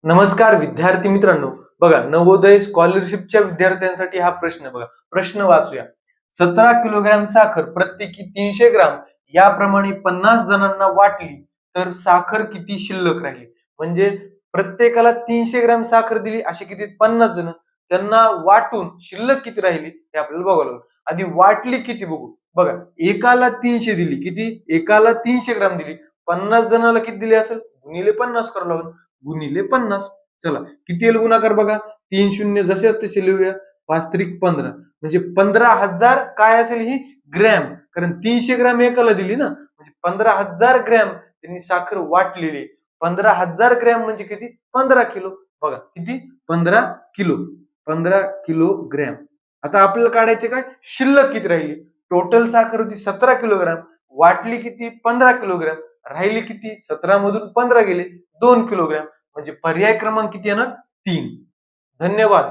नमस्कार विद्यार्थी मित्रांनो, बघा नवोदय स्कॉलरशिपच्या विद्यार्थ्यांसाठी हा प्रश्न बघा. प्रश्न वाचूया. 17 किलोग्रॅम साखर प्रत्येकी 300 ग्राम याप्रमाणे 50 जणांना वाटली तर साखर किती शिल्लक राहिली? म्हणजे प्रत्येकाला 300 ग्राम साखर दिली, असे किती 50 जण, त्यांना वाटून शिल्लक किती राहिली हे आपल्याला बघावं लागेल. आधी वाटली किती बघू. बघा, एकाला 300 दिली, किती? एकाला 300 ग्राम दिली, 50 जणांना किती दिली असेल? गुणिले 50 करावं लागेल, गुणिले 50. चला किती येईल गुणाकार बघा. 3 शून्य जसे तसे लिहूया. 5 त्रिक 15 म्हणजे 15,000 काय असेल ही ग्रॅम, कारण 300 ग्रॅम एकाला दिली ना, म्हणजे 15,000 ग्रॅम त्यांनी साखर वाटलेली. 15,000 ग्रॅम म्हणजे किती? 15 किलो. बघा किती? 15 किलो. 15 kilo gram. आता आपल्याला काढायचे काय? शिल्लक किती राहिली. टोटल साखर होती 17 किलोग्राम, वाटली किती? 15 किलोग्राम. राहिली किती? 17 मधून 15 गेले, 2 किलोग्राम. म्हणजे पर्याय क्रमांक किती येणार? 3. धन्यवाद.